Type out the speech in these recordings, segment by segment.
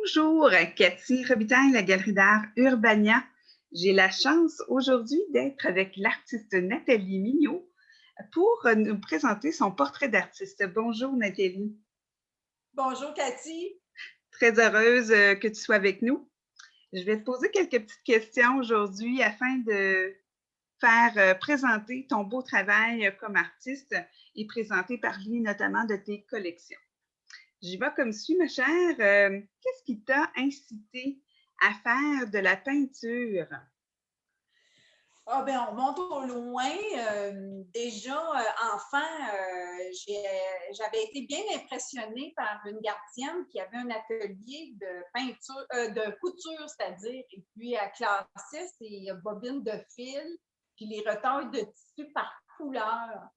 Bonjour, Cathy Robitaille, la Galerie d'art Urbania. J'ai la chance aujourd'hui d'être avec l'artiste Nathalie Mignot pour nous présenter son portrait d'artiste. Bonjour Nathalie. Bonjour Cathy. Très heureuse que tu sois avec nous. Je vais te poser quelques petites questions aujourd'hui afin de faire présenter ton beau travail comme artiste et parler notamment de tes collections. J'y vais comme suit, ma chère. Qu'est-ce qui t'a incité à faire de la peinture? Ah ben, on monte au loin. Déjà, enfant, j'avais été bien impressionnée par une gardienne qui avait un atelier de peinture, de couture, c'est-à-dire, et puis elle classait ses bobines de fil, puis les retailles de tissu par couleur.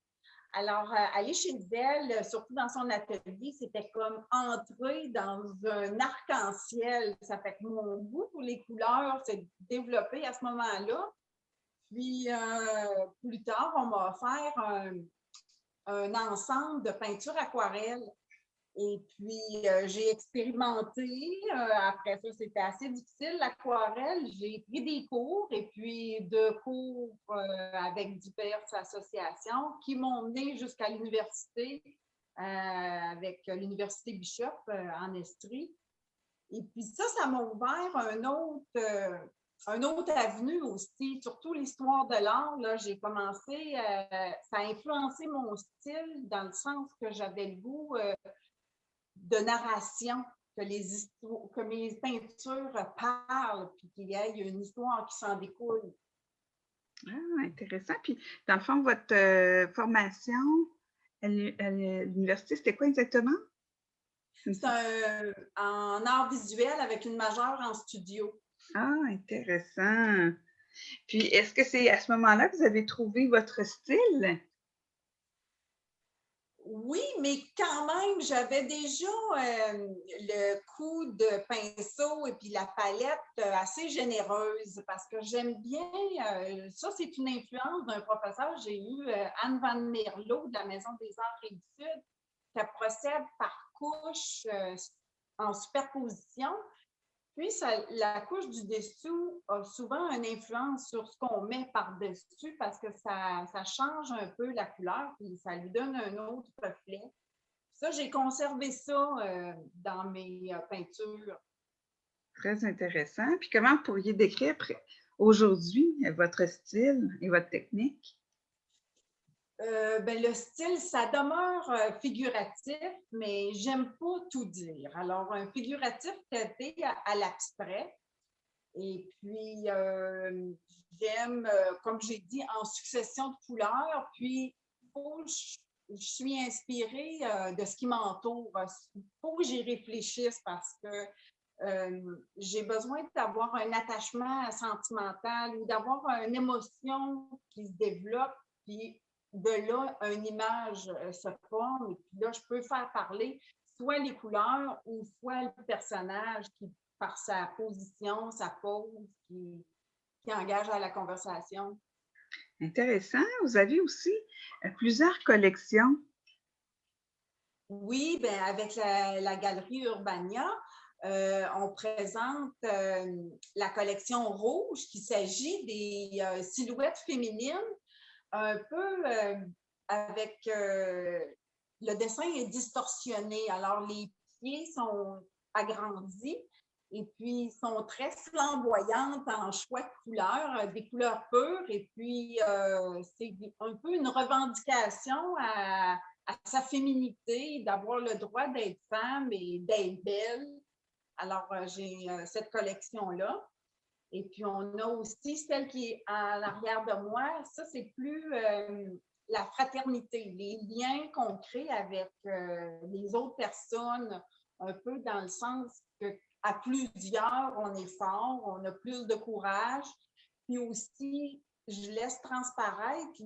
Alors, aller chez elle, surtout dans son atelier, c'était comme entrer dans un arc-en-ciel. Ça fait que mon goût pour les couleurs s'est développé à ce moment-là. Puis, plus tard, on m'a offert un ensemble de peinture aquarelle. Et puis, j'ai expérimenté. Après ça, c'était assez difficile, l'aquarelle. J'ai pris des cours et puis de cours avec diverses associations qui m'ont mené jusqu'à l'université, avec l'Université Bishop en Estrie. Et puis ça m'a ouvert un autre avenue aussi, surtout l'histoire de l'art. Là, j'ai commencé, ça a influencé mon style dans le sens que j'avais le goût de narration, que mes peintures parlent, puis qu'il y ait une histoire qui s'en découle. Ah, intéressant. Puis, dans le fond, votre formation à l'université, c'était quoi exactement? C'est en art visuel avec une majeure en studio. Ah, intéressant. Puis, est-ce que c'est à ce moment-là que vous avez trouvé votre style? Oui, mais quand même, j'avais déjà le coup de pinceau et puis la palette assez généreuse parce que j'aime bien, ça c'est une influence d'un professeur, j'ai eu Anne Van Merlo de la Maison des Arts et du Sud, qui procède par couche en superposition. Puis, la couche du dessous a souvent une influence sur ce qu'on met par-dessus parce que ça change un peu la couleur et ça lui donne un autre reflet. Ça, j'ai conservé ça dans mes peintures. Très intéressant. Puis, comment vous pourriez décrire aujourd'hui votre style et votre technique? Ben, le style, ça demeure figuratif, mais j'aime pas tout dire. Alors, un figuratif traité à l'abstrait. Et puis, j'aime, comme j'ai dit, en succession de couleurs. Puis, je suis inspirée de ce qui m'entoure. Il faut que j'y réfléchisse parce que j'ai besoin d'avoir un attachement sentimental ou d'avoir une émotion qui se développe. Puis, de là, une image se forme. Et puis là, je peux faire parler soit les couleurs ou soit le personnage qui par sa position, sa pose, qui engage à la conversation. Intéressant. Vous avez aussi plusieurs collections. Oui, ben avec la Galerie Urbania, on présente la collection rouge, qui s'agit des silhouettes féminines, un peu avec le dessin est distorsionné. Alors, les pieds sont agrandis et puis sont très flamboyantes en choix de couleurs, des couleurs pures. Et puis, c'est un peu une revendication à sa féminité, d'avoir le droit d'être femme et d'être belle. Alors, j'ai cette collection-là. Et puis, on a aussi celle qui est à l'arrière de moi. Ça, c'est plus la fraternité, les liens qu'on crée avec les autres personnes, un peu dans le sens qu'à plusieurs, on est fort, on a plus de courage. Puis aussi, je laisse transparaître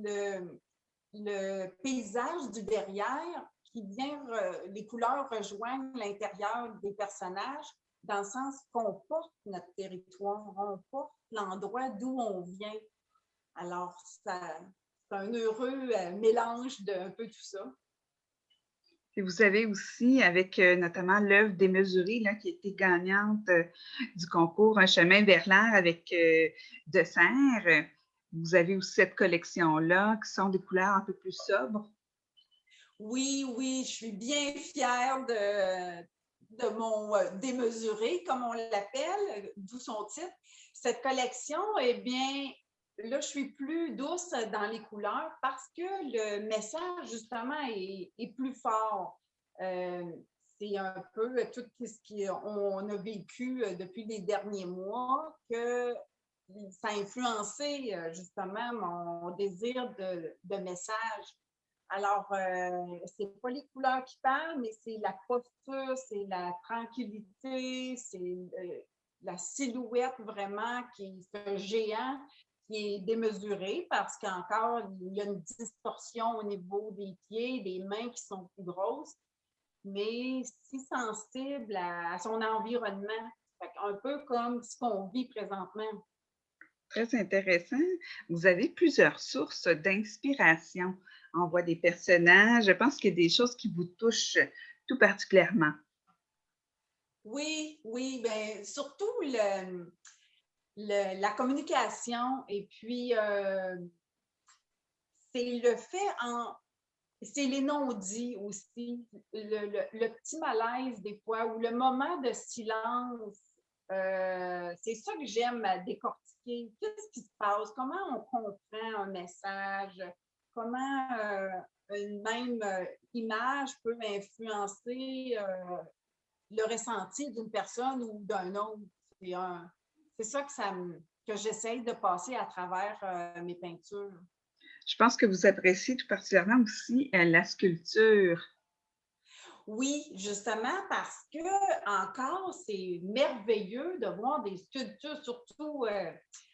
le paysage du derrière qui vient, les couleurs rejoignent l'intérieur des personnages dans le sens qu'on porte notre territoire, on porte l'endroit d'où on vient. Alors, c'est un heureux mélange d'un peu tout ça. Puis vous avez aussi, avec notamment l'œuvre Démesurée, là, qui a été gagnante du concours Un chemin vers l'art avec de Serres. Vous avez aussi cette collection-là, qui sont des couleurs un peu plus sobres. Oui, oui, je suis bien fière de mon démesuré, comme on l'appelle, d'où son titre. Cette collection, eh bien, là, je suis plus douce dans les couleurs parce que le message, justement, est plus fort. Euh, c'est un peu tout ce qu'on a vécu depuis les derniers mois que ça a influencé justement mon désir de message. Alors, c'est pas les couleurs qui parlent, mais c'est la posture, c'est la tranquillité, c'est la silhouette vraiment qui est un géant qui est démesuré parce qu'encore, il y a une distorsion au niveau des pieds, des mains qui sont plus grosses, mais si sensible à son environnement. Un peu comme ce qu'on vit présentement. Très intéressant. Vous avez plusieurs sources d'inspiration. On voit des personnages. Je pense qu'il y a des choses qui vous touchent tout particulièrement. Oui, oui, bien, surtout la communication et puis c'est le fait en. C'est les non-dits aussi, le petit malaise des fois, ou le moment de silence. C'est ça que j'aime à décortiquer. Qu'est-ce qui se passe? Comment on comprend un message? Comment une même image peut influencer le ressenti d'une personne ou d'un autre? C'est ça que j'essaye de passer à travers mes peintures. Je pense que vous appréciez tout particulièrement aussi la sculpture. Oui, justement parce que encore, c'est merveilleux de voir des sculptures, surtout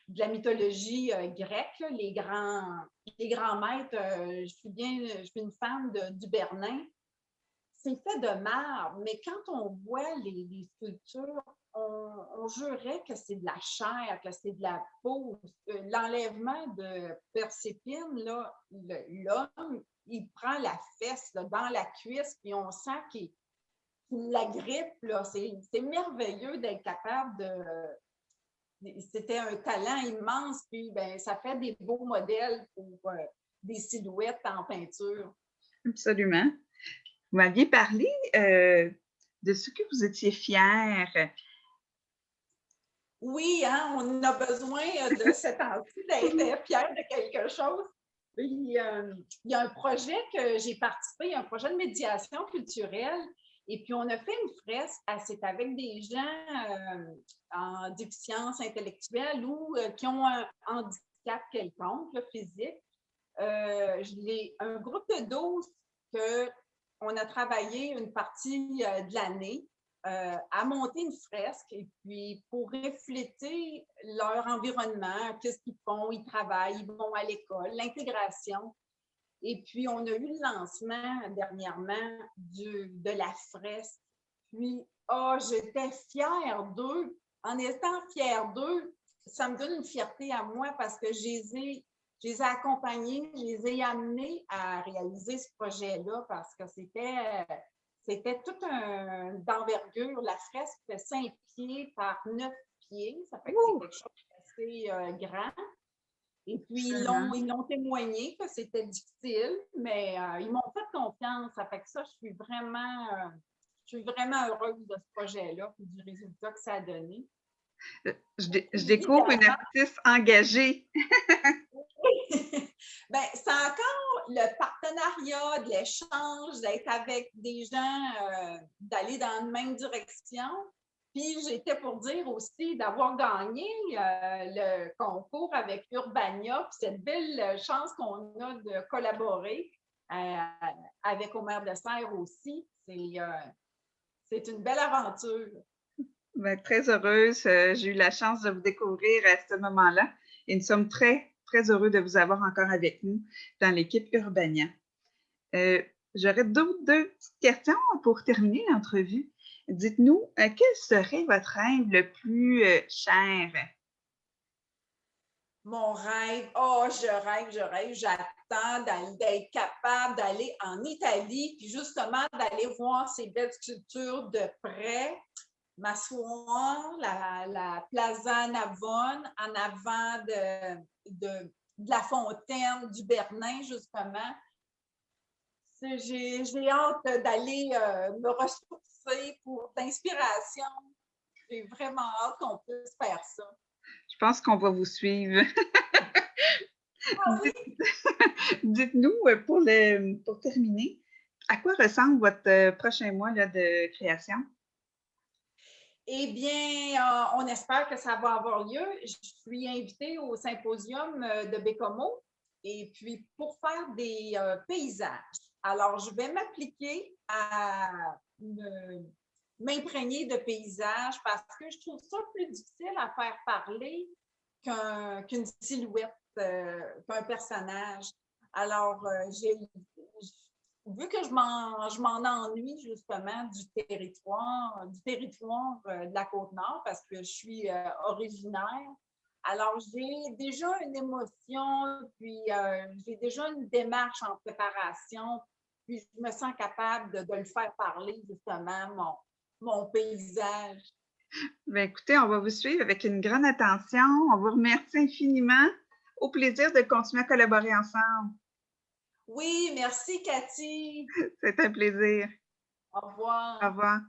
de la mythologie grecque, là, les grands maîtres. Je suis une fan du Bernin. C'est fait de marbre, mais quand on voit les sculptures, on jurait que c'est de la chair, que c'est de la peau. L'enlèvement de Persépine, là, l'homme, il prend la fesse là, dans la cuisse, puis on sent qu'il la grippe. Là. C'est merveilleux d'être capable de. C'était un talent immense, puis ben, ça fait des beaux modèles pour des silhouettes en peinture. Absolument. Vous m'aviez parlé de ce que vous étiez fière. Oui, hein, on a besoin de cet temps-ci d'être fier de quelque chose. Puis, il y a un projet que j'ai participé, un projet de médiation culturelle, et puis on a fait une fresque, c'est avec des gens en déficience intellectuelle ou qui ont un handicap quelconque, là, physique. Un groupe de 12 qu'on a travaillé une partie de l'année à monter une fresque et puis pour refléter leur environnement, qu'est-ce qu'ils font, ils travaillent, ils vont à l'école, l'intégration. Et puis, on a eu le lancement dernièrement de la fresque. Puis, j'étais fière d'eux. En étant fière d'eux, ça me donne une fierté à moi parce que je les ai accompagnés, je les ai amenés à réaliser ce projet-là parce que c'était tout d'envergure. La fresque fait 5 pieds par 9 pieds. Ça fait que c'est quelque chose d'assez grand. Et puis, ils l'ont témoigné que c'était difficile, mais ils m'ont fait confiance. Ça fait que ça, je suis vraiment heureuse de ce projet-là et du résultat que ça a donné. Je découvre une artiste engagée. Bien, c'est encore le partenariat, de l'échange, d'être avec des gens, d'aller dans la même direction. Puis j'étais pour dire aussi d'avoir gagné le concours avec Urbania, puis cette belle chance qu'on a de collaborer avec Omer de Serres aussi. C'est une belle aventure. Bien, très heureuse. J'ai eu la chance de vous découvrir à ce moment-là et nous sommes très, très heureux de vous avoir encore avec nous dans l'équipe Urbania. J'aurais deux petites questions pour terminer l'entrevue. Dites-nous, quel serait votre rêve le plus cher? Mon rêve, oh, je rêve, j'attends d'être capable d'aller en Italie, puis justement d'aller voir ces belles sculptures de près, m'asseoir, la Plaza Navone, en avant de la fontaine du Bernin, justement. J'ai hâte d'aller me ressourcer pour d'inspiration. J'ai vraiment hâte qu'on puisse faire ça. Je pense qu'on va vous suivre. Ah oui? Dites-nous, pour terminer, à quoi ressemble votre prochain mois là, de création? Eh bien, on espère que ça va avoir lieu. Je suis invitée au symposium de Bécomo et puis pour faire des paysages. Alors, je vais m'appliquer à m'imprégner de paysages parce que je trouve ça plus difficile à faire parler qu'une silhouette, qu'un personnage. Alors, vu que je m'en ennuie justement du territoire de la Côte-Nord, parce que je suis originaire, alors j'ai déjà une émotion, puis j'ai déjà une démarche en préparation, puis je me sens capable de le faire parler justement, mon paysage. Bien, écoutez, on va vous suivre avec une grande attention. On vous remercie infiniment. Au plaisir de continuer à collaborer ensemble. Oui, merci Cathy. C'est un plaisir. Au revoir. Au revoir.